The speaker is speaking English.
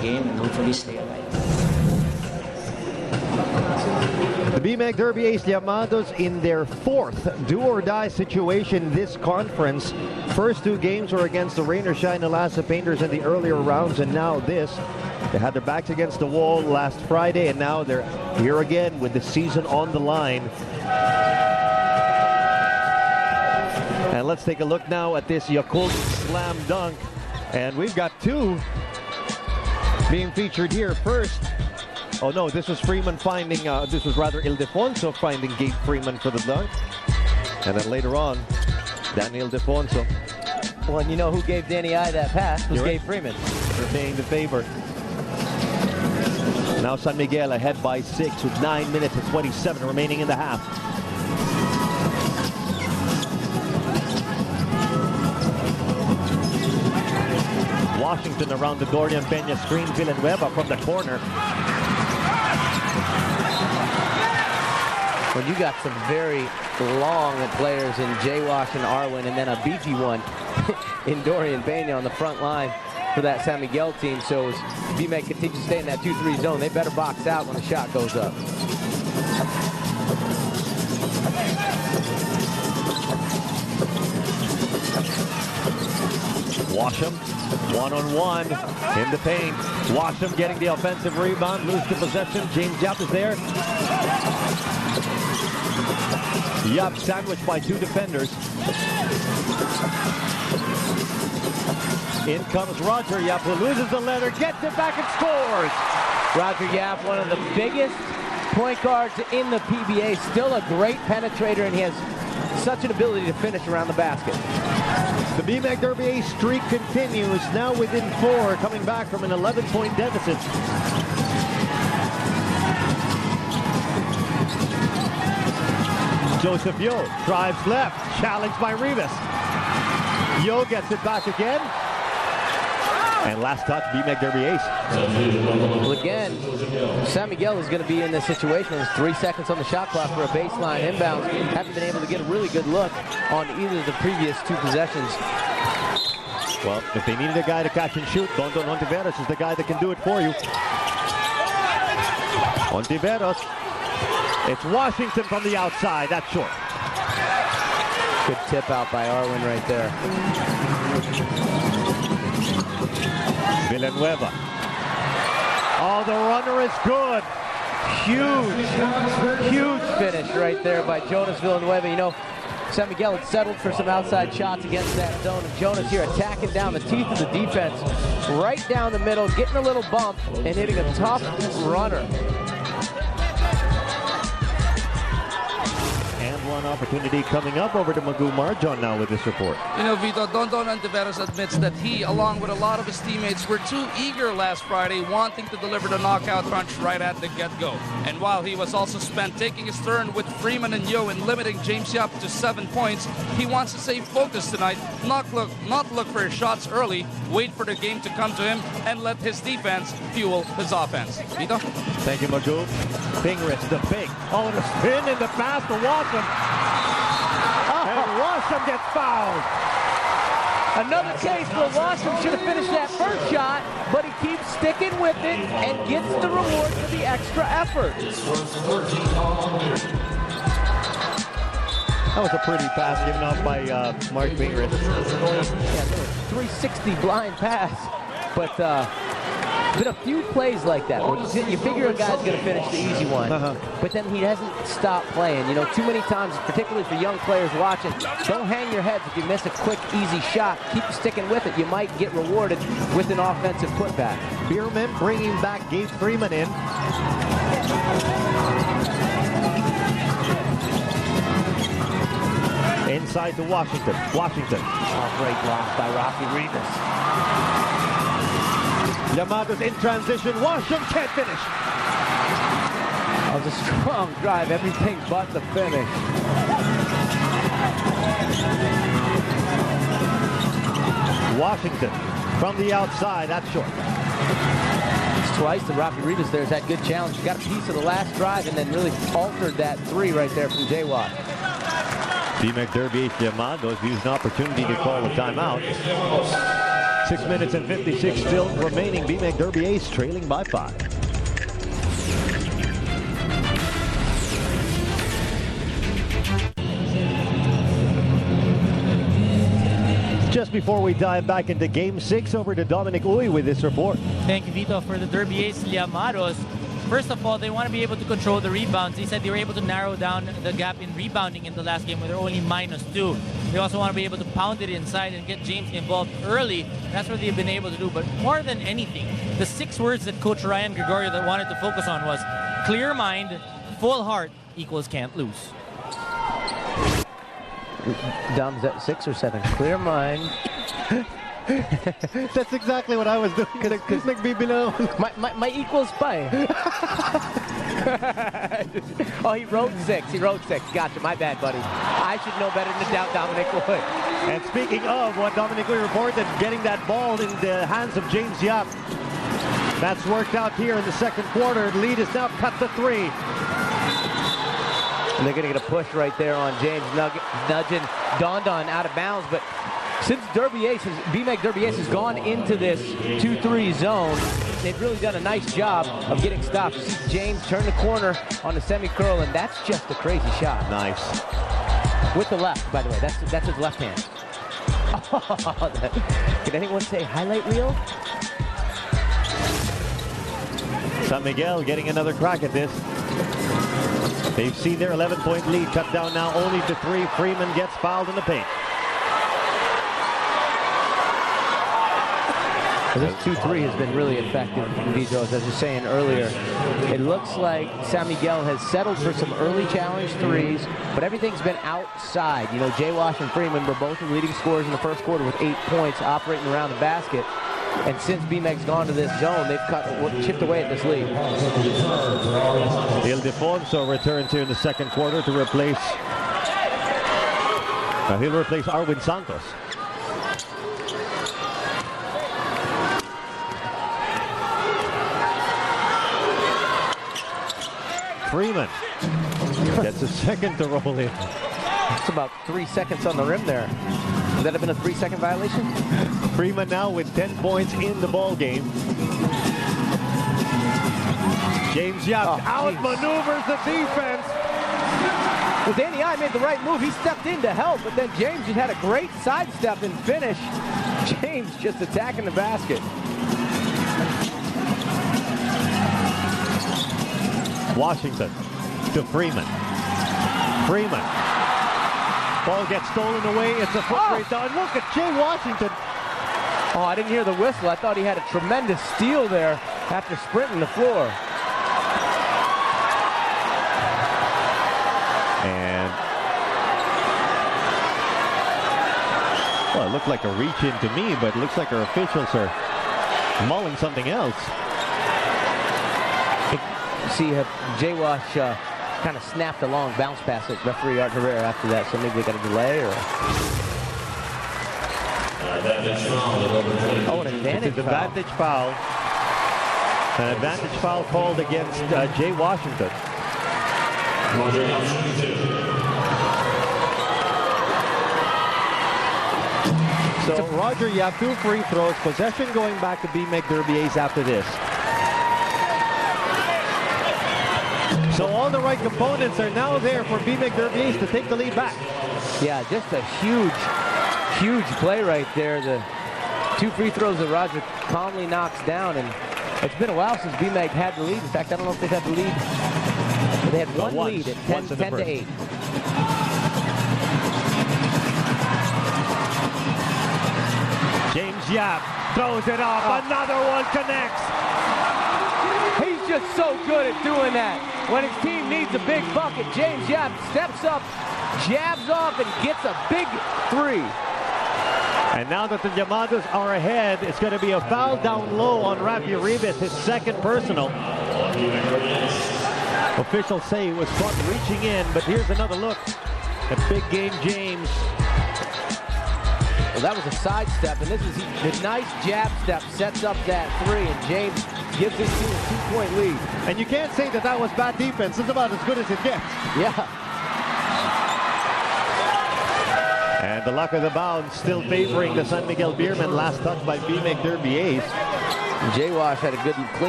game and hopefully stay alive. The BMAC Derby Ace Llamados in their fourth do-or-die situation this conference. First two games were against the Rain or Shine Alasa Painters in the earlier rounds, and now this. They had their backs against the wall last Friday, and now they're here again with the season on the line. And let's take a look now at this Yakult slam dunk. And we've got two being featured here. First, oh no, this was Freeman finding, this was rather Ildefonso finding Gabe Freeman for the dunk. And then later on, Danny Ildefonso. Well, and you know who gave Danny I that pass was Gabe Freeman. Repaying the favor. Now San Miguel ahead by 6 with 9 minutes and 27 remaining in the half. Washington around the Dorian Peña screen. Villanueva from the corner. When you got some very long players in J-Wash and Arwind, and then a beefy one in Dorian Peña on the front line for that San Miguel team. So as BMAC continues to stay in that 2-3 zone, they better box out when the shot goes up. Washam, one-on-one in the paint. Washam getting the offensive rebound, lose the possession. James Yap is there. Yap sandwiched by two defenders. In comes Roger Yap, who loses the leather, gets it back and scores. Roger Yap, one of the biggest point guards in the PBA, still a great penetrator, and he has such an ability to finish around the basket. The BMAC Derby Ace streak continues, now within 4, coming back from an 11-point deficit. Joseph Yo drives left, challenged by Rivas. Yo gets it back again. And last touch, BMAC Derby Ace. Well, again, San Miguel is going to be in this situation. There's 3 seconds on the shot clock for a baseline inbound. Haven't been able to get a really good look on either of the previous 2 possessions. Well, if they needed a guy to catch and shoot, Dondon Hontiveros is the guy that can do it for you. Hontiveros. It's Washington from the outside. That's short. Good tip out by Arwind right there. Villanueva. Oh, the runner is good. Huge finish right there by Jonas Villanueva. You know, San Miguel had settled for some outside shots against that zone, and Jonas here attacking down the teeth of the defense, right down the middle, getting a little bump and hitting a tough runner. One opportunity coming up over to Magoo Marjon now with this report. You know, Vito, Dondon Hontiveros admits that he, along with a lot of his teammates, were too eager last Friday, wanting to deliver the knockout punch right at the get-go. And while he was also spent taking his turn with Freeman and Yo in limiting James Yap to 7 points, he wants to stay focused tonight, not look for his shots early, wait for the game to come to him, and let his defense fuel his offense. Vito? Thank you, Magoo. Fingris, the big. Oh, and a spin in the pass to Washam. And Washam gets fouled. Another case where Washam should have finished that first shot, but he keeps sticking with it and gets the reward for the extra effort. That was a pretty pass given up by Mark Fingris. Yeah, 360 blind pass, but been a few plays like that where you figure a guy's going to finish the easy one, but then he hasn't stopped playing. You know, too many times, particularly for young players watching, don't hang your heads if you miss a quick, easy shot. Keep sticking with it. You might get rewarded with an offensive putback. Beermen bringing back Gabe Freeman in. Inside to Washington. Washington. Oh, great block by Rafi Rivas. Llamados in transition. Washam can't finish. Oh, it's a strong drive. Everything but the finish. Washington from the outside. That's short. It's twice that Rafi Rivas there has had good challenge. He got a piece of the last drive and then really altered that 3 right there from J-Watt. BMAC Derby Ace Llamados used an opportunity to call a timeout. 6 minutes and 56 still remaining. BMEG Derby Ace trailing by 5. Just before we dive back into Game 6, over to Dominic Uy with this report. Thank you, Vito. For the Derby Ace Llamados, first of all, they want to be able to control the rebounds. They said they were able to narrow down the gap in rebounding in the last game where they're only -2. They also want to be able to pound it inside and get James involved early. That's what they've been able to do. But more than anything, the 6 words that Coach Ryan Gregorio that wanted to focus on was clear mind, full heart equals can't lose. Dom's at 6 or 7. Clear mind. That's exactly what I was doing. Because my equals by. Oh, he wrote 6. He wrote 6. Gotcha. My bad, buddy. I should know better than to doubt Dominic Uy. And speaking of what Dominic Uy reported, getting that ball in the hands of James Yap. That's worked out here in the second quarter. The lead is now cut to 3. And they're going to get a push right there on James, nudging Dondon out of bounds. But since BMEG Derby Ace has gone into this 2-3 zone, they've really done a nice job of getting stops. You see James turn the corner on the semi-curl, and that's just a crazy shot. Nice. With the left, by the way. That's his left hand. Oh, can anyone say highlight reel? San Miguel getting another crack at this. They've seen their 11-point lead cut down now only to 3. Freeman gets fouled in the paint. Well, this 2-3 has been really effective, Vito, as I was saying earlier. It looks like San Miguel has settled for some early challenge threes, but everything's been outside. You know, Jay Wash and Freeman were both the leading scorers in the first quarter with 8 points operating around the basket. And since BMEG's gone to this zone, they've chipped away at this lead. Ildefonso returns here in the second quarter to replace... he'll replace Arwind Santos. Freeman gets a second to roll in. It's about 3 seconds on the rim there. Would that have been a 3-second violation? Freeman now with 10 points in the ball game. James Yap outmaneuvers the defense. Well, Danny I made the right move. He stepped in to help, but then James just had a great sidestep and finish. James just attacking the basket. Washington to Freeman. Freeman. Ball gets stolen away. It's a foot race down. Look at Jay Washington. Oh, I didn't hear the whistle. I thought he had a tremendous steal there after sprinting the floor. And, well, it looked like a reach-in to me, but it looks like our officials are mulling something else. See, Jay Wash kind of snapped a long bounce pass at referee Art Herrera after that, so maybe they got a delay or... Oh, an advantage foul. An advantage foul called against Jay Washington. So Roger, you have 2 free throws. Possession going back to BMEG Derby Ace after this. So all the right components are now there for BMEG Derby Ace to take the lead back. Yeah, just a huge play right there. The 2 free throws that Roger calmly knocks down, and it's been a while since BMEG had the lead. In fact, I don't know if they've had the lead. But they had one lead at 10 to 8. James Yap throws it up. Another one connects. He's just so good at doing that. When his team needs a big bucket, James Yap steps up, jabs off, and gets a big 3. And now that the Llamados are ahead, it's going to be a foul down low on Rafi Rivas, his second personal. Officials say he was caught reaching in, but here's another look at big game James. Well, that was a sidestep, and this is the nice jab step sets up that 3, and James gives his team a 2-point lead. And you can't say that was bad defense. It's about as good as it gets. Yeah. And And the luck of the bounce still favoring the San Miguel Beermen. Last touch by BMEG Derby Ace. J-Wash had a good clean